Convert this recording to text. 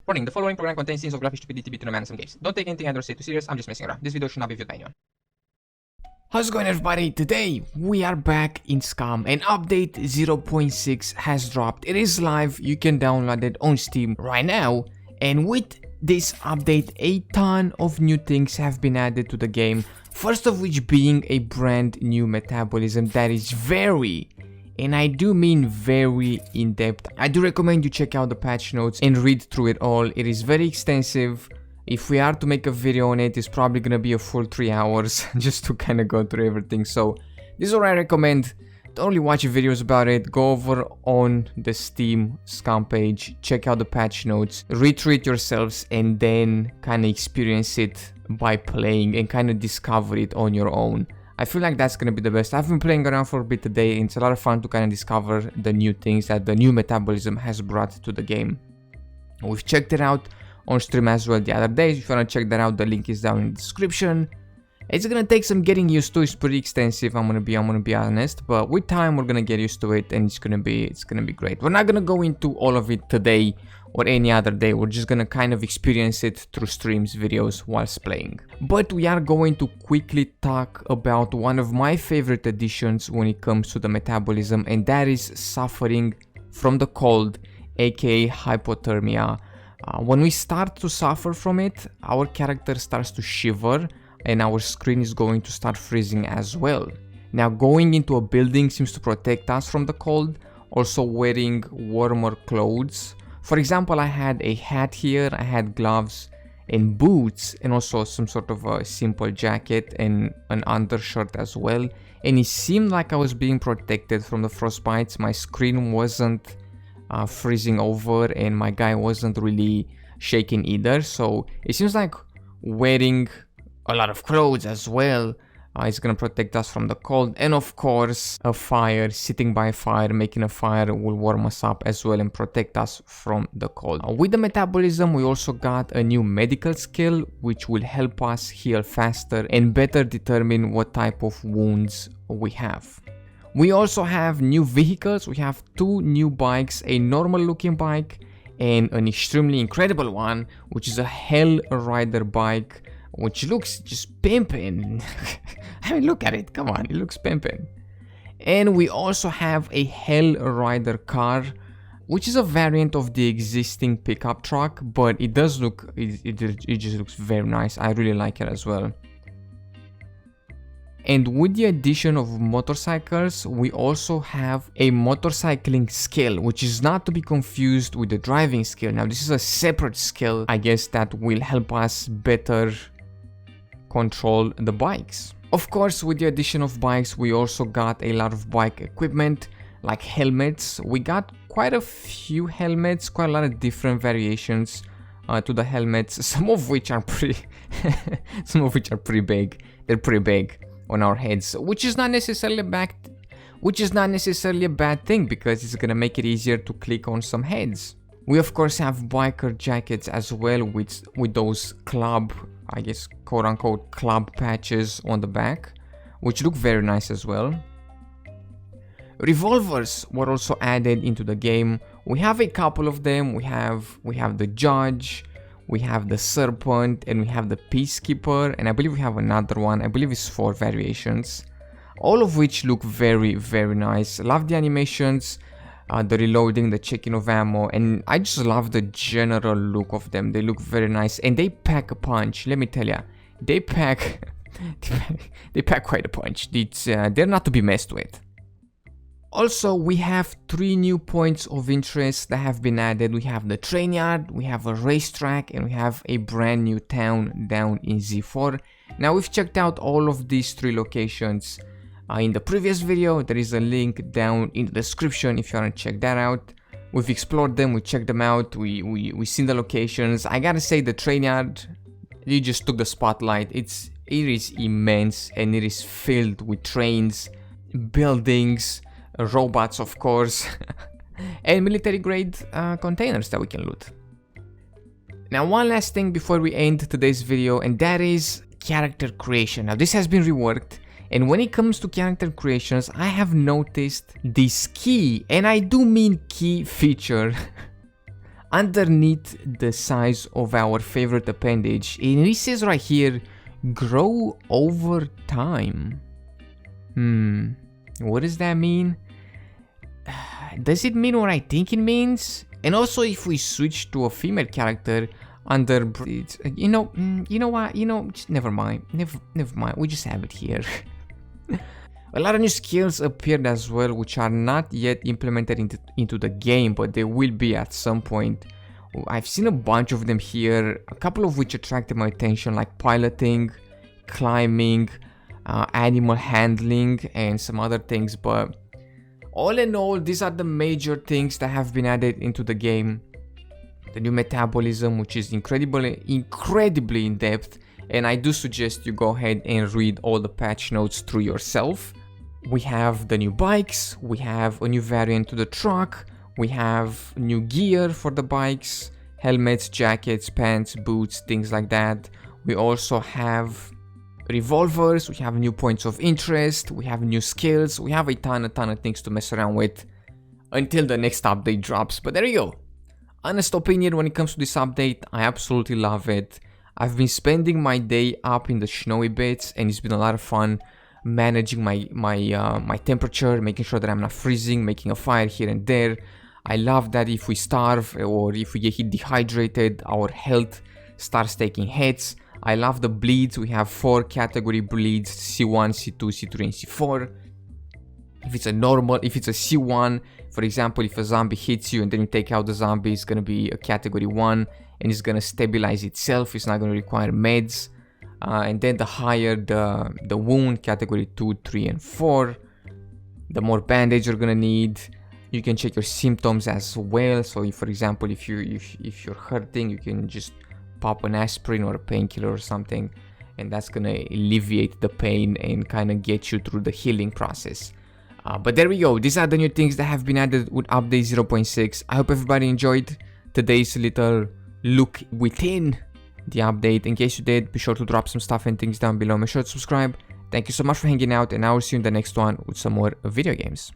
Warning, the following program contains scenes of graphic stupidity between a man and some games. Don't take anything I don't say too serious, I'm just messing around. This video should not be viewed by anyone. How's it going, everybody? Today we are back in Scum and update 0.6 has dropped. It is live, you can download it on Steam right now, and with this update a ton of new things have been added to the game, first of which being a brand new metabolism that is very, and I do mean very in-depth. I do recommend you check out the patch notes and read through it all. It is very extensive. If we are to make a video on it, it's probably gonna be a full 3 hours just to kind of go through everything. So this is what I recommend. Don't really watch videos about it. Go over on the Steam Scum page, check out the patch notes, read through it yourselves, and then kind of experience it by playing and kind of discover it on your own. I feel like that's gonna be the best. I've been playing around for a bit today, and it's a lot of fun to kind of discover the new things that the new metabolism has brought to the game. We've checked it out on stream as well the other day. If you wanna check that out, the link is down in the description. It's gonna take some getting used to. It's pretty extensive, I'm gonna be honest, but with time we're gonna get used to it, and it's gonna be great. We're not gonna go into all of it today or any other day. We're just gonna kind of experience it through streams, videos whilst playing. But we are going to quickly talk about one of my favorite additions when it comes to the metabolism, and that is suffering from the cold, aka hypothermia. When we start to suffer from it, our character starts to shiver and our screen is going to start freezing as well. Now, going into a building seems to protect us from the cold. Also, wearing warmer clothes. For example, I had a hat here, I had gloves and boots, and also some sort of a simple jacket and an undershirt as well. And it seemed like I was being protected from the frostbites. My screen wasn't freezing over and my guy wasn't really shaking either. So it seems like wearing a lot of clothes as well is gonna protect us from the cold, and of course a fire, sitting by a fire, making a fire will warm us up as well and protect us from the cold. With the metabolism we also got a new medical skill which will help us heal faster and better determine what type of wounds we have. We also have new vehicles. We have two new bikes, a normal looking bike and an extremely incredible one, which is a Hell Rider bike, which looks just pimpin'. I mean, look at it, come on, it looks pimpin'. And we also have a Hell Rider car, which is a variant of the existing pickup truck, but it does look, it just looks very nice. I really like it as well. And with the addition of motorcycles, we also have a motorcycling skill, which is not to be confused with the driving skill. Now, this is a separate skill, I guess, that will help us better control the bikes. Of course, with the addition of bikes, we also got a lot of bike equipment, like helmets. We got quite a few helmets, quite a lot of different variations to the helmets, some of which are pretty big. They're pretty big on our heads, which is not necessarily a bad thing, because it's gonna make it easier to click on some heads. We of course have biker jackets as well with those club, I guess, quote-unquote club patches on the back, which look very nice as well. Revolvers were also added into the game. We have a couple of them. We have the judge, we have the serpent, and we have the peacekeeper, and I believe we have another one. I believe it's 4 variations, all of which look very, very nice. Love the animations, the reloading, the checking of ammo, and I just love the general look of them. They look very nice, and they pack a punch. Let me tell ya, they pack quite a punch. They're not to be messed with. Also, we have 3 new points of interest that have been added. We have the train yard, we have a racetrack, and we have a brand new town down in Z4. Now, we've checked out all of these 3 locations in the previous video. There is a link down in the description if you want to check that out. We've explored them, we checked them out, we seen the locations. I gotta say, the train yard, you just took the spotlight. It is immense, and it is filled with trains, buildings, robots of course, and military grade containers that we can loot. Now, one last thing before we end today's video, and that is character creation. Now, this has been reworked, and when it comes to character creations, I have noticed this key, and I do mean key feature underneath the size of our favorite appendage, and it says right here, grow over time. What does that mean? Does it mean what I think it means? And also, if we switch to a female character under, you know what, just never mind, never mind, we just have it here. A lot of new skills appeared as well, which are not yet implemented into the game, but they will be at some point. I've seen a bunch of them here, a couple of which attracted my attention, like piloting, climbing, animal handling, and some other things, but all in all, these are the major things that have been added into the game. The new metabolism, which is incredibly in depth, and I do suggest you go ahead and read all the patch notes through yourself. We have the new bikes, we have a new variant to the truck, we have new gear for the bikes, helmets, jackets, pants, boots, things like that. We also have revolvers, we have new points of interest, we have new skills, we have a ton of things to mess around with until the next update drops. But there you go. Honest opinion when it comes to this update, I absolutely love it. I've been spending my day up in the snowy bits, and it's been a lot of fun managing my temperature, making sure that I'm not freezing, making a fire here and there. I love that if we starve or if we get dehydrated, our health starts taking hits. I love the bleeds. We have 4 category bleeds: C1, C2, C3, and C4. If it's a C1, for example, if a zombie hits you and then you take out the zombie, it's gonna be a category 1 and it's gonna stabilize itself. It's not gonna require meds. And then the higher the wound, category 2, 3, and 4, the more bandage you're gonna need. You can check your symptoms as well. So if, for example, if you're hurting, you can just pop an aspirin or a painkiller or something, and that's gonna alleviate the pain and kind of get you through the healing process. But there we go. These are the new things that have been added with update 0.6. I hope everybody enjoyed today's little look within the update. In case you did, be sure to drop some stuff and things down below. Make sure to subscribe. Thank you so much for hanging out, and I will see you in the next one with some more video games.